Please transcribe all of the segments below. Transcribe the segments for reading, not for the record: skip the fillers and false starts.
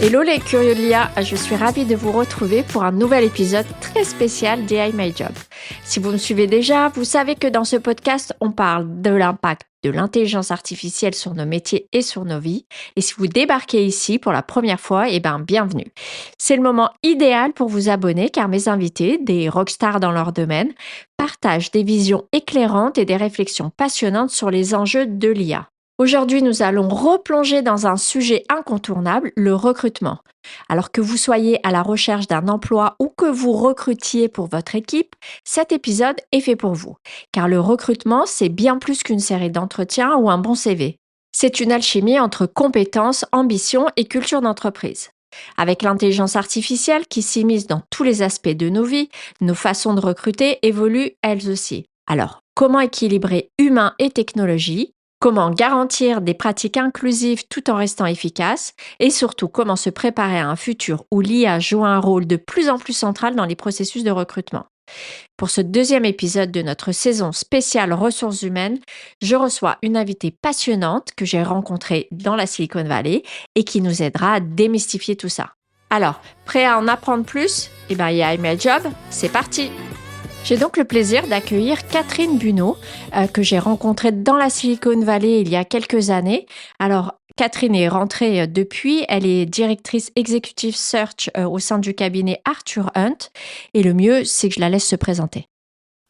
Hello les curieux de l'IA, je suis ravie de vous retrouver pour un nouvel épisode très spécial d'AI My Job. Si vous me suivez déjà, vous savez que dans ce podcast, on parle de l'impact de l'intelligence artificielle sur nos métiers et sur nos vies. Et si vous débarquez ici pour la première fois, bienvenue. C'est le moment idéal pour vous abonner car mes invités, des rockstars dans leur domaine, partagent des visions éclairantes et des réflexions passionnantes sur les enjeux de l'IA. Aujourd'hui, nous allons replonger dans un sujet incontournable, le recrutement. Alors que vous soyez à la recherche d'un emploi ou que vous recrutiez pour votre équipe, cet épisode est fait pour vous. Car le recrutement, c'est bien plus qu'une série d'entretiens ou un bon CV. C'est une alchimie entre compétences, ambition et culture d'entreprise. Avec l'intelligence artificielle qui s'immisce dans tous les aspects de nos vies, nos façons de recruter évoluent elles aussi. Alors, comment équilibrer humain et technologie ? Comment garantir des pratiques inclusives tout en restant efficace et surtout comment se préparer à un futur où l'IA joue un rôle de plus en plus central dans les processus de recrutement. Pour ce deuxième épisode de notre saison spéciale ressources humaines, je reçois une invitée passionnante que j'ai rencontrée dans la Silicon Valley et qui nous aidera à démystifier tout ça. Alors, prêt à en apprendre plus ? AI My Job, c'est parti! J'ai donc le plaisir d'accueillir Catherine Buneau, que j'ai rencontrée dans la Silicon Valley il y a quelques années. Alors, Catherine est rentrée depuis, elle est directrice executive search au sein du cabinet Arthur Hunt. Et le mieux, c'est que je la laisse se présenter.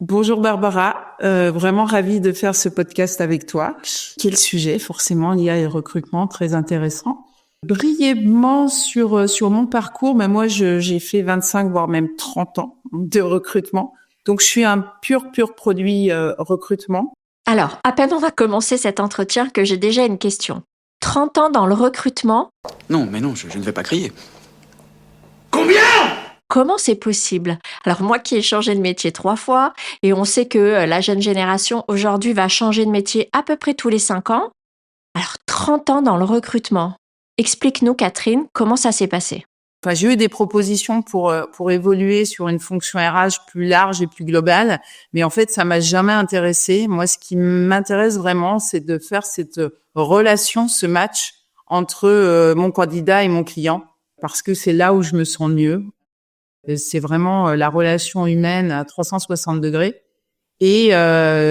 Bonjour Barbara, vraiment ravie de faire ce podcast avec toi. Quel sujet, forcément, l'IA et le recrutement, très intéressant. Brièvement sur mon parcours, moi j'ai fait 25 voire même 30 ans de recrutement. Donc, je suis un pur produit recrutement. Alors, à peine on va commencer cet entretien que j'ai déjà une question. 30 ans dans le recrutement ? Non, je ne vais pas crier. Combien ? Comment c'est possible ? Alors, moi qui ai changé de métier 3 fois, et on sait que la jeune génération aujourd'hui va changer de métier à peu près tous les 5 ans. Alors, 30 ans dans le recrutement. Explique-nous, Catherine, comment ça s'est passé ? J'ai eu des propositions pour évoluer sur une fonction RH plus large et plus globale, mais en fait, ça m'a jamais intéressée. Moi, ce qui m'intéresse vraiment, c'est de faire cette relation, ce match entre mon candidat et mon client, parce que c'est là où je me sens mieux. C'est vraiment la relation humaine à 360 degrés. Et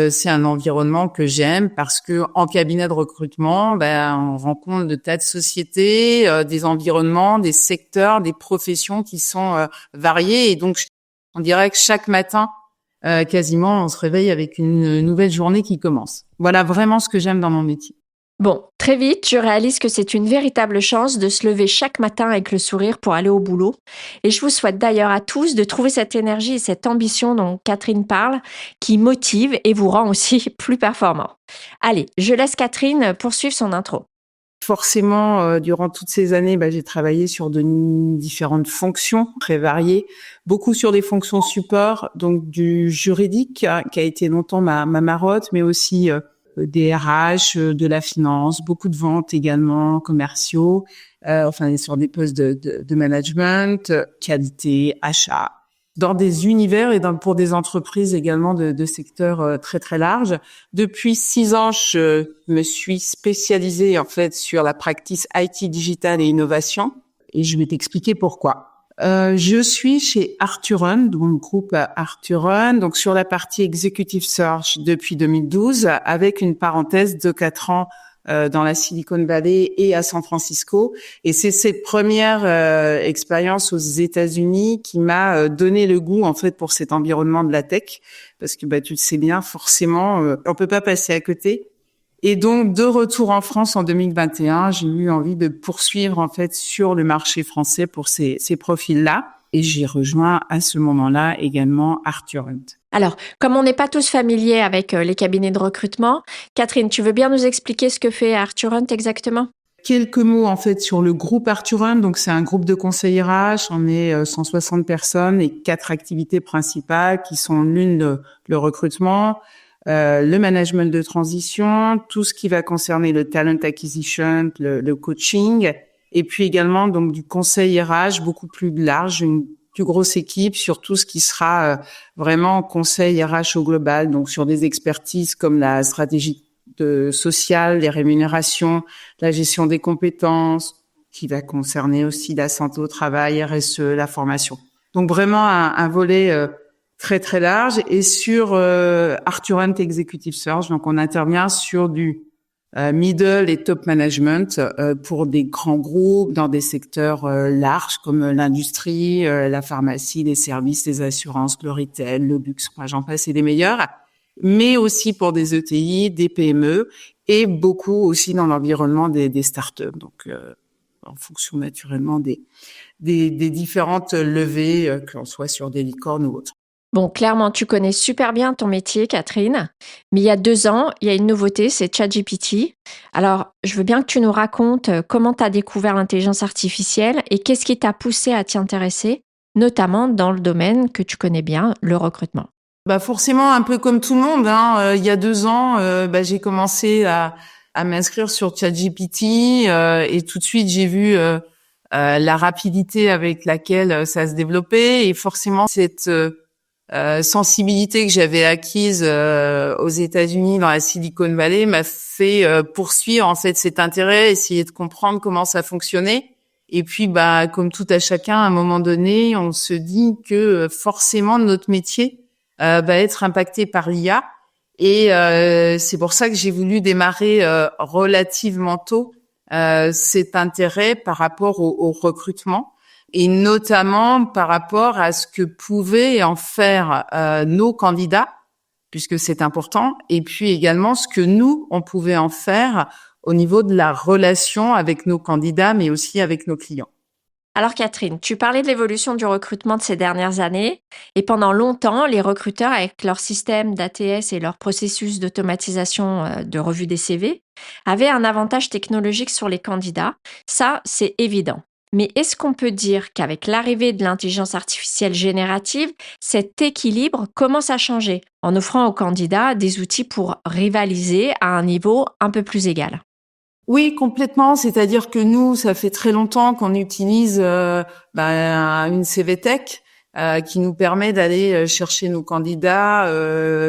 c'est un environnement que j'aime parce que en cabinet de recrutement, on rencontre de tas de sociétés, des environnements, des secteurs, des professions qui sont variées. Et donc, on dirait que chaque matin, quasiment, on se réveille avec une nouvelle journée qui commence. Voilà vraiment ce que j'aime dans mon métier. Bon, très vite, je réalise que c'est une véritable chance de se lever chaque matin avec le sourire pour aller au boulot. Et je vous souhaite d'ailleurs à tous de trouver cette énergie et cette ambition dont Catherine parle, qui motive et vous rend aussi plus performant. Allez, je laisse Catherine poursuivre son intro. Forcément, durant toutes ces années, j'ai travaillé sur de différentes fonctions très variées, beaucoup sur des fonctions support, donc du juridique, qui a été longtemps ma marotte, mais aussi des RH, de la finance, beaucoup de ventes également, commerciaux, sur des postes de management, qualité, achat, dans des univers et pour des entreprises également de secteurs très très larges. Depuis 6 ans, je me suis spécialisée en fait sur la practice IT digital et innovation, et je vais t'expliquer pourquoi. Je suis chez Arthur Hunt, donc le groupe Arthur Hunt, donc sur la partie executive search depuis 2012, avec une parenthèse de 4 ans dans la Silicon Valley et à San Francisco. Et c'est cette première expérience aux États-Unis qui m'a donné le goût en fait pour cet environnement de la tech, parce que tu le sais bien, forcément, on peut pas passer à côté. Et donc, de retour en France en 2021, j'ai eu envie de poursuivre en fait sur le marché français pour ces profils-là. Et j'ai rejoint à ce moment-là également Arthur Hunt. Alors, comme on n'est pas tous familiers avec les cabinets de recrutement, Catherine, tu veux bien nous expliquer ce que fait Arthur Hunt exactement ? Quelques mots en fait sur le groupe Arthur Hunt. Donc, c'est un groupe de conseils RH. On est 160 personnes et 4 activités principales qui sont l'une le recrutement, le management de transition, tout ce qui va concerner le talent acquisition, le coaching, et puis également donc du conseil RH beaucoup plus large, une plus grosse équipe sur tout ce qui sera vraiment conseil RH au global, donc sur des expertises comme la stratégie sociale, les rémunérations, la gestion des compétences, qui va concerner aussi la santé au travail, RSE, la formation. Donc vraiment un volet très très large. Et sur Arthur Hunt Executive Search, donc on intervient sur du middle et top management pour des grands groupes dans des secteurs larges comme l'industrie, la pharmacie, les services, les assurances, le retail, le luxe, moi j'en passe et des meilleurs, mais aussi pour des ETI, des PME et beaucoup aussi dans l'environnement des startups. Donc en fonction naturellement des différentes levées, que l'on soit sur des licornes ou autres. Bon, clairement, tu connais super bien ton métier, Catherine. Mais il y a 2 ans, il y a une nouveauté, c'est ChatGPT. Alors, je veux bien que tu nous racontes comment tu as découvert l'intelligence artificielle et qu'est-ce qui t'a poussé à t'y intéresser, notamment dans le domaine que tu connais bien, le recrutement. Bah forcément, un peu comme tout le monde, il y a 2 ans, j'ai commencé à m'inscrire sur ChatGPT et tout de suite j'ai vu la rapidité avec laquelle ça se développait et forcément cette sensibilité que j'avais acquise aux États-Unis dans la Silicon Valley m'a fait poursuivre en fait cet intérêt, essayer de comprendre comment ça fonctionnait. Et puis comme tout à chacun, à un moment donné, on se dit que forcément notre métier va être impacté par l'IA. Et c'est pour ça que j'ai voulu démarrer relativement tôt cet intérêt par rapport au recrutement et notamment par rapport à ce que pouvaient en faire nos candidats, puisque c'est important, et puis également ce que nous, on pouvait en faire au niveau de la relation avec nos candidats, mais aussi avec nos clients. Alors Catherine, tu parlais de l'évolution du recrutement de ces dernières années et pendant longtemps, les recruteurs avec leur système d'ATS et leur processus d'automatisation de revue des CV avaient un avantage technologique sur les candidats. Ça, c'est évident. Mais est-ce qu'on peut dire qu'avec l'arrivée de l'intelligence artificielle générative, cet équilibre commence à changer en offrant aux candidats des outils pour rivaliser à un niveau un peu plus égal? Oui, complètement. C'est-à-dire que nous, ça fait très longtemps qu'on utilise une CVTech qui nous permet d'aller chercher nos candidats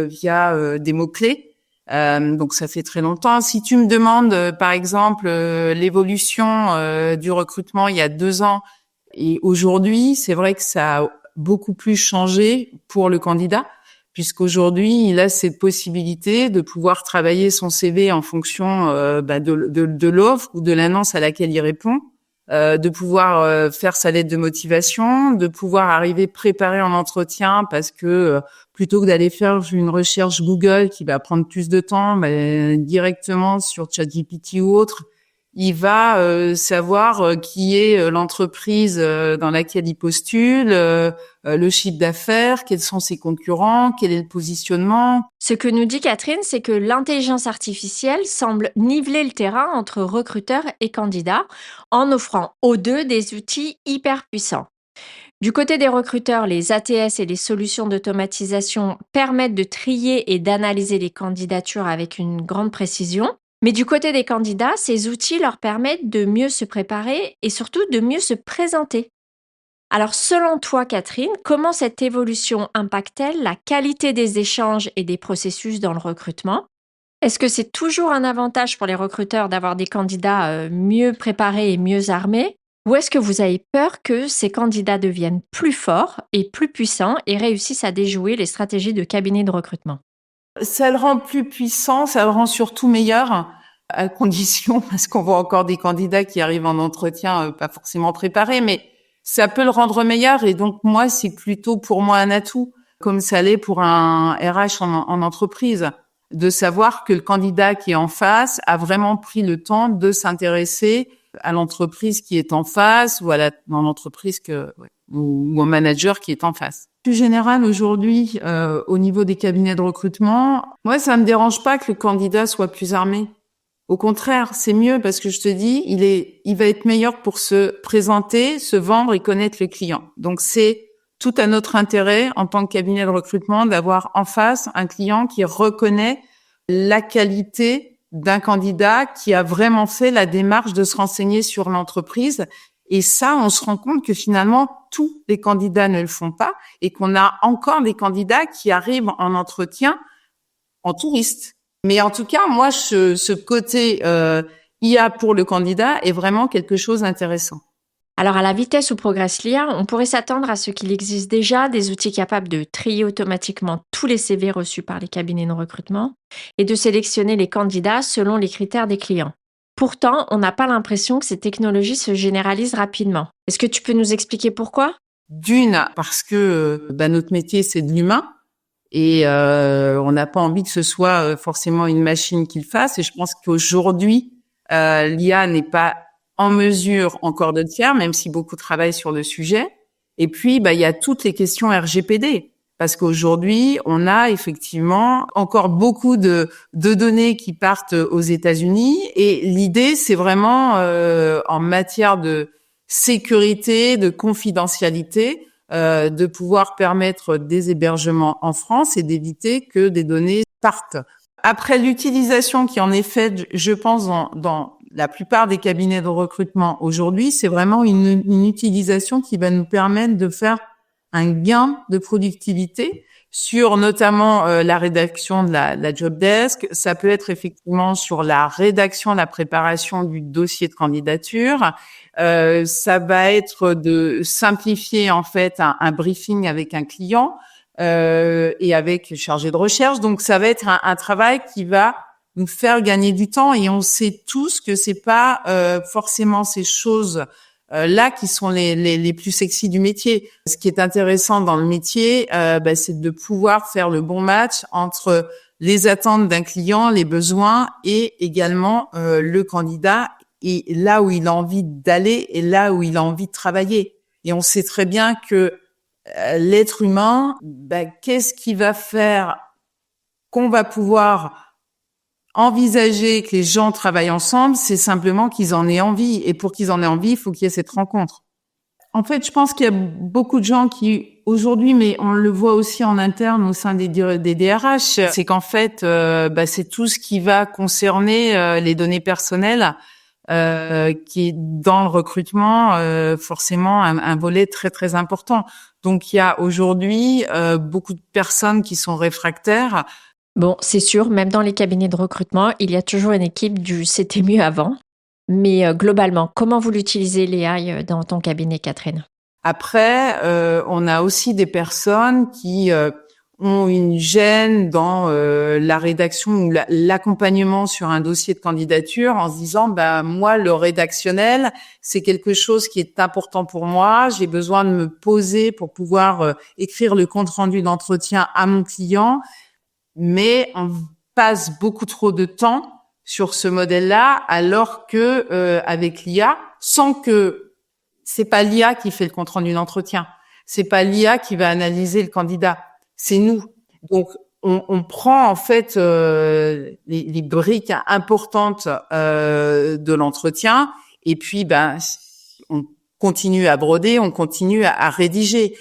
via des mots-clés. Donc ça fait très longtemps. Si tu me demandes, par exemple, l'évolution du recrutement il y a 2 ans et aujourd'hui, c'est vrai que ça a beaucoup plus changé pour le candidat, puisqu'aujourd'hui, il a cette possibilité de pouvoir travailler son CV en fonction de l'offre ou de l'annonce à laquelle il répond, de pouvoir faire sa lettre de motivation, de pouvoir arriver préparé en entretien parce que plutôt que d'aller faire une recherche Google qui va prendre plus de temps, directement sur ChatGPT ou autre, il va savoir qui est l'entreprise dans laquelle il postule, le chiffre d'affaires, quels sont ses concurrents, quel est le positionnement. Ce que nous dit Catherine, c'est que l'intelligence artificielle semble niveler le terrain entre recruteurs et candidats en offrant aux deux des outils hyper puissants. Du côté des recruteurs, les ATS et les solutions d'automatisation permettent de trier et d'analyser les candidatures avec une grande précision. Mais du côté des candidats, ces outils leur permettent de mieux se préparer et surtout de mieux se présenter. Alors selon toi, Catherine, comment cette évolution impacte-t-elle la qualité des échanges et des processus dans le recrutement? Est-ce que c'est toujours un avantage pour les recruteurs d'avoir des candidats mieux préparés et mieux armés? Ou est-ce que vous avez peur que ces candidats deviennent plus forts et plus puissants et réussissent à déjouer les stratégies de cabinet de recrutement? Ça le rend plus puissant, ça le rend surtout meilleur, à condition, parce qu'on voit encore des candidats qui arrivent en entretien pas forcément préparés, mais ça peut le rendre meilleur. Et donc moi, c'est plutôt pour moi un atout, comme ça l'est pour un RH en entreprise, de savoir que le candidat qui est en face a vraiment pris le temps de s'intéresser à l'entreprise qui est en face ou dans l'entreprise ou au manager qui est en face. Plus général aujourd'hui, au niveau des cabinets de recrutement, moi, ça me dérange pas que le candidat soit plus armé. Au contraire, c'est mieux parce que je te dis, il va être meilleur pour se présenter, se vendre et connaître le client. Donc, c'est tout à notre intérêt en tant que cabinet de recrutement d'avoir en face un client qui reconnaît la qualité d'un candidat qui a vraiment fait la démarche de se renseigner sur l'entreprise. Et ça, on se rend compte que finalement, tous les candidats ne le font pas et qu'on a encore des candidats qui arrivent en entretien en touriste. Mais en tout cas, moi, ce côté IA pour le candidat est vraiment quelque chose d'intéressant. Alors, à la vitesse où progresse l'IA, on pourrait s'attendre à ce qu'il existe déjà des outils capables de trier automatiquement tous les CV reçus par les cabinets de recrutement et de sélectionner les candidats selon les critères des clients. Pourtant, on n'a pas l'impression que ces technologies se généralisent rapidement. Est-ce que tu peux nous expliquer pourquoi ? D'une, parce que notre métier, c'est de l'humain. Et on n'a pas envie que ce soit forcément une machine qui le fasse. Et je pense qu'aujourd'hui, l'IA n'est pas en mesure encore de le faire, même si beaucoup travaillent sur le sujet. Et puis, il y a toutes les questions RGPD. Parce qu'aujourd'hui, on a effectivement encore beaucoup de données qui partent aux États-Unis. Et l'idée, c'est vraiment, en matière de sécurité, de confidentialité, de pouvoir permettre des hébergements en France et d'éviter que des données partent. Après l'utilisation qui en est faite, je pense, dans la plupart des cabinets de recrutement aujourd'hui, c'est vraiment une utilisation qui va nous permettre de faire un gain de productivité sur notamment la rédaction de la job desk. Ça peut être effectivement sur la rédaction, la préparation du dossier de candidature. Ça va être de simplifier en fait un briefing avec un client et avec le chargé de recherche. Donc ça va être un travail qui va nous faire gagner du temps, et on sait tous que c'est pas forcément ces choses là qui sont les plus sexy du métier. Ce qui est intéressant dans le métier, c'est de pouvoir faire le bon match entre les attentes d'un client, les besoins, et également le candidat, et là où il a envie d'aller et là où il a envie de travailler. Et on sait très bien que l'être humain, qu'est-ce qui va faire qu'on va pouvoir envisager que les gens travaillent ensemble? C'est simplement qu'ils en aient envie. Et pour qu'ils en aient envie, il faut qu'il y ait cette rencontre. En fait, je pense qu'il y a beaucoup de gens qui, aujourd'hui, mais on le voit aussi en interne au sein des DRH, c'est qu'en fait, c'est tout ce qui va concerner les données personnelles, qui est dans le recrutement forcément un volet très très important. Donc il y a aujourd'hui beaucoup de personnes qui sont réfractaires. Bon, c'est sûr, même dans les cabinets de recrutement, il y a toujours une équipe du c'était mieux avant. Mais globalement, comment vous l'utilisez, l'AI, dans ton cabinet, Catherine ? Après, on a aussi des personnes qui ont une gêne dans la rédaction ou l'accompagnement sur un dossier de candidature, en se disant moi, le rédactionnel, c'est quelque chose qui est important pour moi, j'ai besoin de me poser pour pouvoir écrire le compte-rendu d'entretien à mon client, mais on passe beaucoup trop de temps sur ce modèle-là, alors que avec l'IA, sans que c'est pas l'IA qui fait le compte-rendu d'entretien, c'est pas l'IA qui va analyser le candidat, c'est nous. Donc on prend en fait les briques importantes de l'entretien, et puis on continue à broder, on continue à rédiger.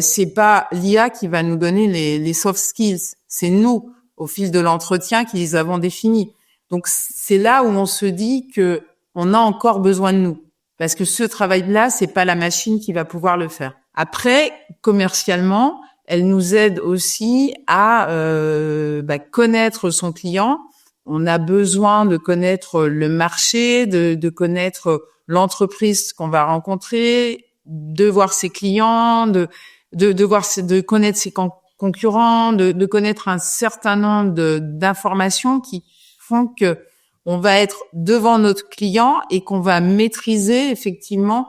C'est pas l'IA qui va nous donner les soft skills, c'est nous au fil de l'entretien qui les avons définis. Donc c'est là où on se dit que on a encore besoin de nous, parce que ce travail-là, c'est pas la machine qui va pouvoir le faire. Après, commercialement, elle nous aide aussi à connaître son client. On a besoin de connaître le marché, de connaître l'entreprise qu'on va rencontrer, de voir ses clients, de connaître ses concurrents, de connaître un certain nombre d'informations qui font que on va être devant notre client et qu'on va maîtriser effectivement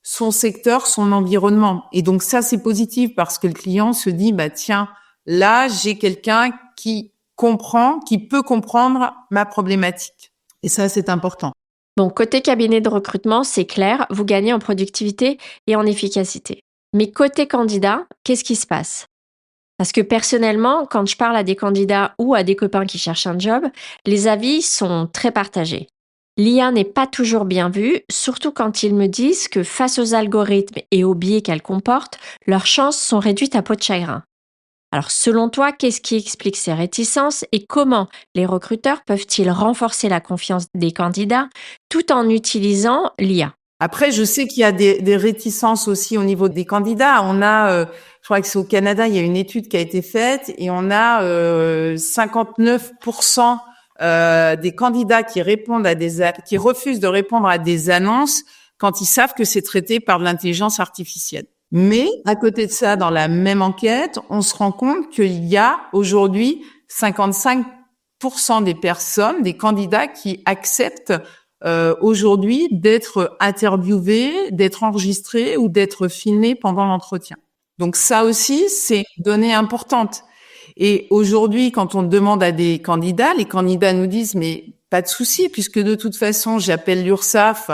son secteur, son environnement. Et donc ça, c'est positif, parce que le client se dit tiens, là, j'ai quelqu'un qui comprend, qui peut comprendre ma problématique. Et ça, c'est important. Bon, côté cabinet de recrutement, c'est clair, vous gagnez en productivité et en efficacité. Mais côté candidat, qu'est-ce qui se passe ? Parce que personnellement, quand je parle à des candidats ou à des copains qui cherchent un job, les avis sont très partagés. L'IA n'est pas toujours bien vue, surtout quand ils me disent que face aux algorithmes et aux biais qu'elle comporte, leurs chances sont réduites à peau de chagrin. Alors selon toi, qu'est-ce qui explique ces réticences et comment les recruteurs peuvent-ils renforcer la confiance des candidats tout en utilisant l'IA ? Après, je sais qu'il y a des réticences aussi au niveau des candidats. On a, je crois que c'est au Canada, il y a une étude qui a été faite, et on a 59% des candidats qui refusent de répondre à des annonces quand ils savent que c'est traité par de l'intelligence artificielle. Mais à côté de ça, dans la même enquête, on se rend compte qu'il y a aujourd'hui 55% des personnes, des candidats qui acceptent aujourd'hui d'être interviewés, d'être enregistrés ou d'être filmés pendant l'entretien. Donc ça aussi, c'est une donnée importante. Et aujourd'hui, quand on demande à des candidats, les candidats nous disent « mais pas de souci, puisque de toute façon, j'appelle l'URSSAF,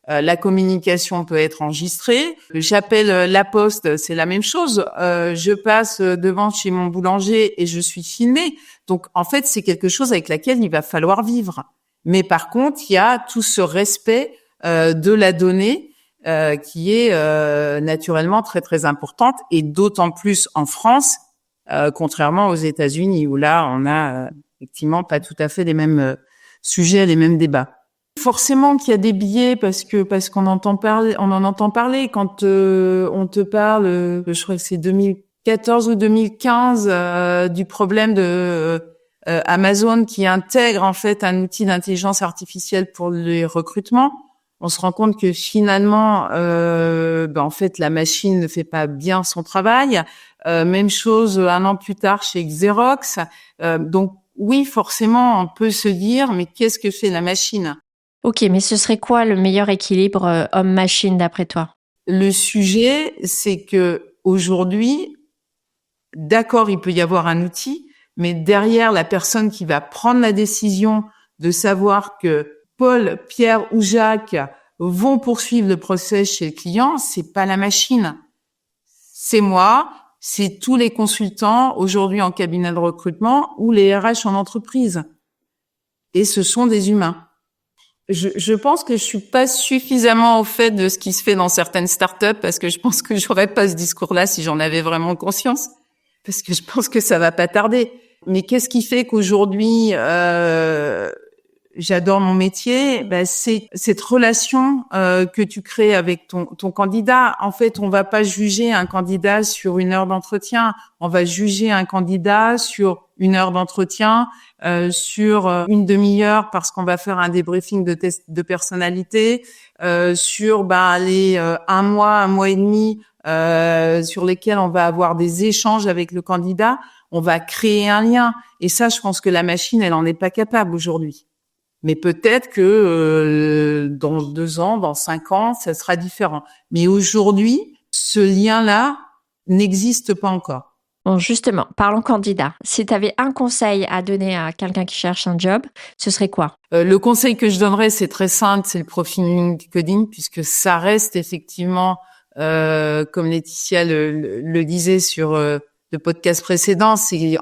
la communication peut être enregistrée. J'appelle la Poste, c'est la même chose. Je passe devant chez mon boulanger et je suis filmée. Donc, en fait, c'est quelque chose avec laquelle il va falloir vivre. Mais par contre, il y a tout ce respect de la donnée qui est naturellement très, très importante. Et d'autant plus en France, contrairement aux États-Unis, où là, on a effectivement pas tout à fait les mêmes sujets, les mêmes débats. Forcément qu'il y a des biais parce qu'on entend parler, on en entend parler quand on te parle, je crois que c'est 2014 ou 2015 du problème de Amazon qui intègre en fait un outil d'intelligence artificielle pour les recrutements. On se rend compte que finalement, en fait, la machine ne fait pas bien son travail. Même chose un an plus tard chez Xerox. Donc oui, forcément, on peut se dire, mais qu'est-ce que fait la machine ? Ok, mais ce serait quoi le meilleur équilibre homme-machine d'après toi ? Le sujet, c'est que aujourd'hui, d'accord, il peut y avoir un outil, mais derrière la personne qui va prendre la décision de savoir que Paul, Pierre ou Jacques vont poursuivre le procès chez le client, c'est pas la machine. C'est moi, c'est tous les consultants aujourd'hui en cabinet de recrutement ou les RH en entreprise. Et ce sont des humains. Je pense que je suis pas suffisamment au fait de ce qui se fait dans certaines startups parce que je pense que j'aurais pas ce discours-là si j'en avais vraiment conscience. Parce que je pense que ça va pas tarder. Mais qu'est-ce qui fait qu'aujourd'hui, j'adore mon métier? C'est cette relation que tu crées avec ton candidat. En fait, on va pas juger un candidat sur 1 heure d'entretien. On va juger un candidat sur 1 heure d'entretien, sur une demi-heure parce qu'on va faire un débriefing de test de personnalité, sur les 1 mois, 1 mois et demi sur lesquels on va avoir des échanges avec le candidat. On va créer un lien. Et ça, je pense que la machine, elle en est pas capable aujourd'hui. Mais peut-être que dans 2 ans, dans 5 ans, ça sera différent. Mais aujourd'hui, ce lien-là n'existe pas encore. Bon, justement, parlons candidat. Si tu avais un conseil à donner à quelqu'un qui cherche un job, ce serait quoi ? Le conseil que je donnerais, c'est très simple, c'est le profiling LinkedIn, puisque ça reste effectivement, comme Laetitia le disait sur le podcast précédent, c'est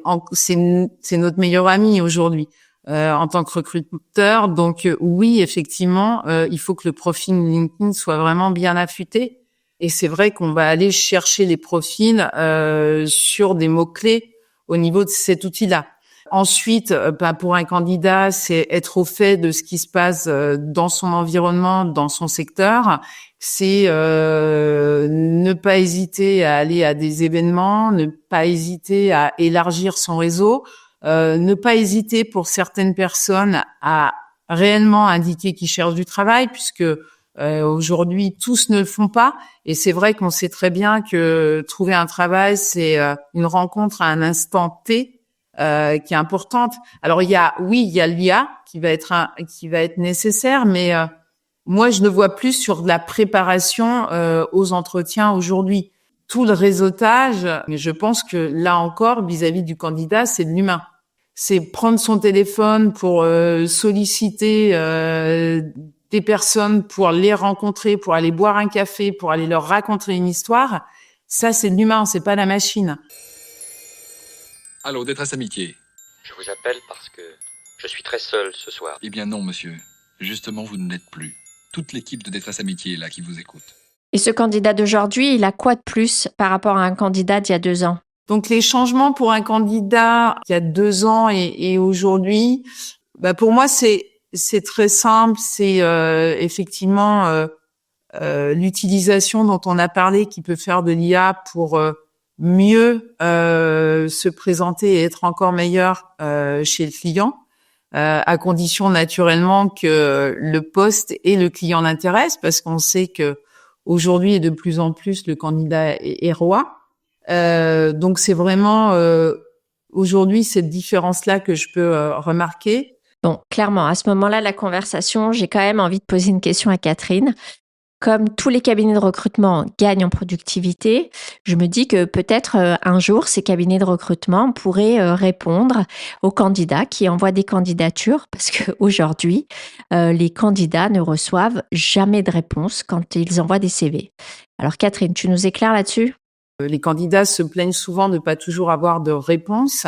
notre meilleur ami aujourd'hui. En tant que recruteur. Donc oui, effectivement, il faut que le profil LinkedIn soit vraiment bien affûté. Et c'est vrai qu'on va aller chercher les profils sur des mots-clés au niveau de cet outil-là. Ensuite, pour un candidat, c'est être au fait de ce qui se passe dans son environnement, dans son secteur. C'est ne pas hésiter à aller à des événements, ne pas hésiter à élargir son réseau. Ne pas hésiter pour certaines personnes à réellement indiquer qu'ils cherchent du travail, puisque aujourd'hui tous ne le font pas. Et c'est vrai qu'on sait très bien que trouver un travail, c'est une rencontre à un instant T qui est importante. Alors il y a l'IA qui va être nécessaire, mais moi je le vois plus sur de la préparation aux entretiens aujourd'hui. Tout le réseautage, je pense que là encore, vis-à-vis du candidat, c'est de l'humain. C'est prendre son téléphone pour solliciter des personnes, pour les rencontrer, pour aller boire un café, pour aller leur raconter une histoire. Ça, c'est de l'humain, c'est pas la machine. Allô, Détresse Amitié. Je vous appelle parce que je suis très seul ce soir. Eh bien non, monsieur. Justement, vous ne l'êtes plus. Toute l'équipe de Détresse Amitié est là qui vous écoute. Et ce candidat d'aujourd'hui, il a quoi de plus par rapport à un candidat d'il y a 2 ans ? Donc les changements pour un candidat il y a 2 ans et aujourd'hui, pour moi c'est très simple, c'est effectivement l'utilisation dont on a parlé qui peut faire de l'IA pour mieux se présenter et être encore meilleur chez le client. à condition naturellement que le poste et le client l'intéressent, parce qu'on sait que aujourd'hui et de plus en plus le candidat est roi. Donc c'est vraiment aujourd'hui cette différence-là que je peux remarquer. Bon, clairement, à ce moment-là, la conversation, j'ai quand même envie de poser une question à Catherine. Comme tous les cabinets de recrutement gagnent en productivité, je me dis que peut-être un jour, ces cabinets de recrutement pourraient répondre aux candidats qui envoient des candidatures, parce qu'aujourd'hui, les candidats ne reçoivent jamais de réponse quand ils envoient des CV. Alors Catherine, tu nous éclaires là-dessus ? Les candidats se plaignent souvent de pas toujours avoir de réponse,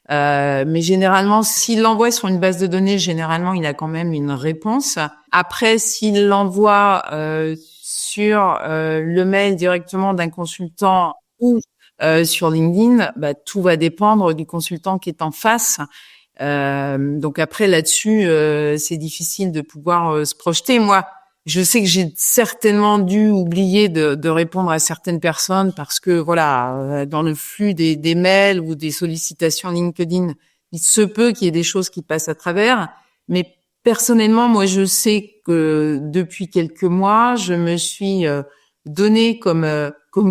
mais généralement, s'il l'envoie sur une base de données, généralement, il a quand même une réponse. Après, s'il l'envoie sur le mail directement d'un consultant ou sur LinkedIn, tout va dépendre du consultant qui est en face. Donc après, là-dessus, c'est difficile de pouvoir se projeter. Moi, je sais que j'ai certainement dû oublier de répondre à certaines personnes parce que voilà, dans le flux des mails ou des sollicitations LinkedIn, il se peut qu'il y ait des choses qui passent à travers. Mais personnellement, moi, je sais que depuis quelques mois, je me suis donné comme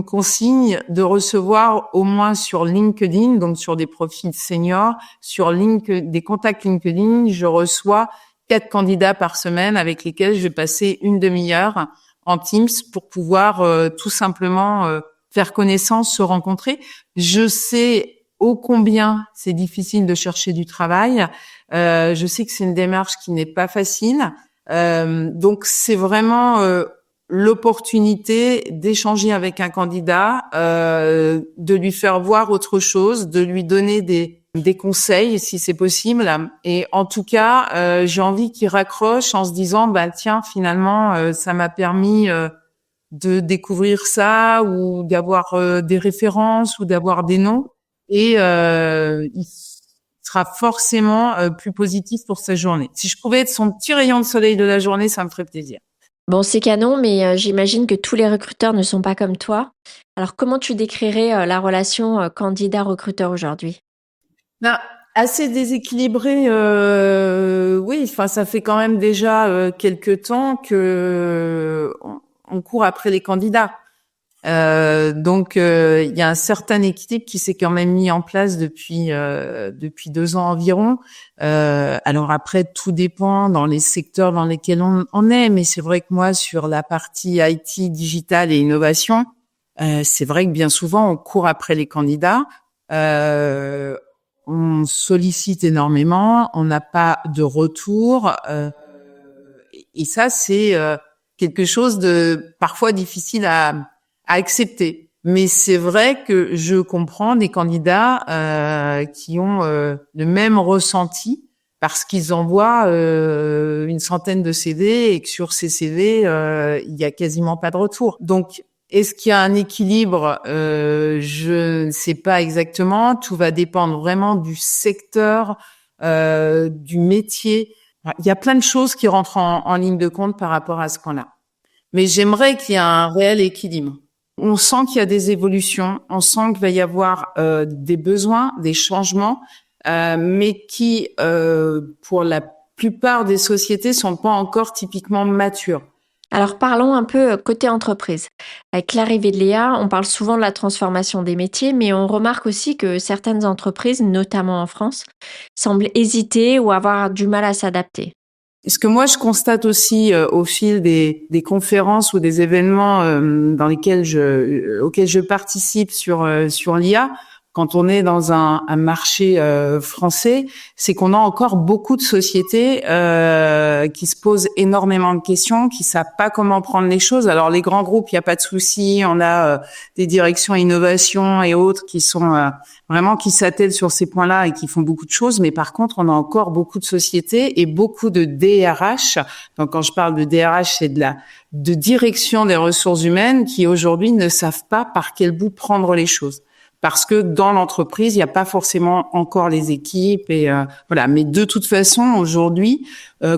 consigne de recevoir au moins sur LinkedIn, donc sur des profils seniors, sur des contacts LinkedIn, je reçois 4 candidats par semaine avec lesquels je vais passer une demi-heure en Teams pour pouvoir tout simplement faire connaissance, se rencontrer. Je sais ô combien c'est difficile de chercher du travail. Je sais que c'est une démarche qui n'est pas facile. Donc c'est vraiment l'opportunité d'échanger avec un candidat, de lui faire voir autre chose, de lui donner des conseils si c'est possible, et en tout cas j'ai envie qu'il raccroche en se disant tiens, finalement ça m'a permis de découvrir ça, ou d'avoir des références, ou d'avoir des noms, et il sera forcément plus positif pour sa journée. Si je pouvais être son petit rayon de soleil de la journée, ça me ferait plaisir. Bon, c'est canon, mais j'imagine que tous les recruteurs ne sont pas comme toi. Alors comment tu décrirais la relation candidat-recruteur aujourd'hui ? Assez déséquilibré, oui. Enfin, ça fait quand même déjà quelques temps que on court après les candidats. Donc, il y a un certain équilibre qui s'est quand même mis en place depuis 2 ans environ. Alors après, tout dépend dans les secteurs dans lesquels on est, mais c'est vrai que moi, sur la partie IT, digital et innovation, c'est vrai que bien souvent, on court après les candidats. On sollicite énormément, on n'a pas de retour, et ça c'est quelque chose de parfois difficile à accepter. Mais c'est vrai que je comprends des candidats qui ont le même ressenti parce qu'ils envoient une centaine de CV et que sur ces CV il y a quasiment pas de retour. Donc est-ce qu'il y a un équilibre ? Je ne sais pas exactement. Tout va dépendre vraiment du secteur, du métier. Il y a plein de choses qui rentrent en ligne de compte par rapport à ce qu'on a. Mais j'aimerais qu'il y ait un réel équilibre. On sent qu'il y a des évolutions, on sent qu'il va y avoir des besoins, des changements, mais qui, pour la plupart des sociétés, sont pas encore typiquement matures. Alors parlons un peu côté entreprise. Avec l'arrivée de l'IA, on parle souvent de la transformation des métiers, mais on remarque aussi que certaines entreprises, notamment en France, semblent hésiter ou avoir du mal à s'adapter. Ce que moi je constate aussi au fil des conférences ou des événements dans lesquels auxquels je participe sur l'IA, quand on est dans un marché français, c'est qu'on a encore beaucoup de sociétés qui se posent énormément de questions, qui savent pas comment prendre les choses. Alors les grands groupes, il y a pas de souci, on a des directions innovation et autres qui sont vraiment qui s'attellent sur ces points-là et qui font beaucoup de choses. Mais par contre, on a encore beaucoup de sociétés et beaucoup de DRH. Donc quand je parle de DRH, c'est de direction des ressources humaines qui aujourd'hui ne savent pas par quel bout prendre les choses. Parce que dans l'entreprise, il n'y a pas forcément encore les équipes et voilà. Mais de toute façon, aujourd'hui,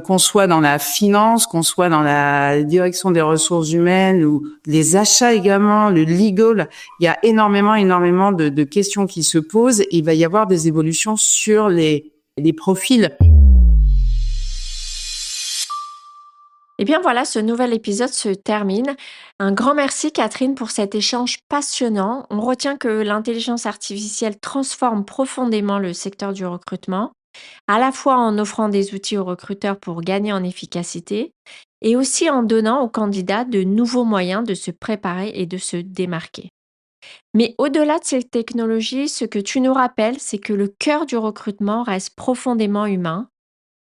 qu'on soit dans la finance, qu'on soit dans la direction des ressources humaines ou les achats également, le legal, il y a énormément de questions qui se posent et il va y avoir des évolutions sur les profils. Et bien voilà, ce nouvel épisode se termine. Un grand merci Catherine pour cet échange passionnant. On retient que l'intelligence artificielle transforme profondément le secteur du recrutement, à la fois en offrant des outils aux recruteurs pour gagner en efficacité et aussi en donnant aux candidats de nouveaux moyens de se préparer et de se démarquer. Mais au-delà de ces technologies, ce que tu nous rappelles, c'est que le cœur du recrutement reste profondément humain.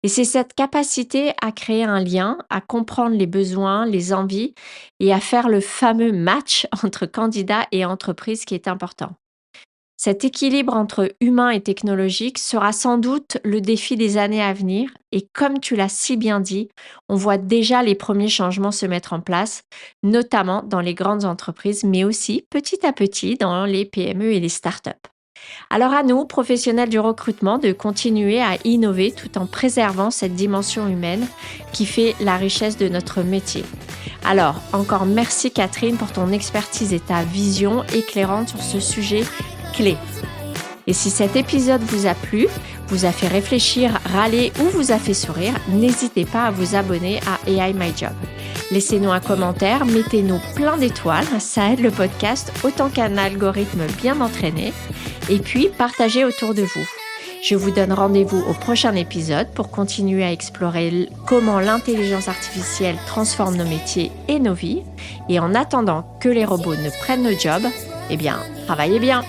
Et c'est cette capacité à créer un lien, à comprendre les besoins, les envies et à faire le fameux match entre candidat et entreprise qui est important. Cet équilibre entre humain et technologique sera sans doute le défi des années à venir et comme tu l'as si bien dit, on voit déjà les premiers changements se mettre en place, notamment dans les grandes entreprises, mais aussi petit à petit dans les PME et les startups. Alors à nous, professionnels du recrutement, de continuer à innover tout en préservant cette dimension humaine qui fait la richesse de notre métier. Alors, encore merci Catherine pour ton expertise et ta vision éclairante sur ce sujet clé. Et si cet épisode vous a plu, vous a fait réfléchir, râler ou vous a fait sourire, n'hésitez pas à vous abonner à AI My Job. Laissez-nous un commentaire, mettez-nous plein d'étoiles, ça aide le podcast autant qu'un algorithme bien entraîné. Et puis, partagez autour de vous. Je vous donne rendez-vous au prochain épisode pour continuer à explorer comment l'intelligence artificielle transforme nos métiers et nos vies. Et en attendant que les robots ne prennent nos jobs, eh bien, travaillez bien!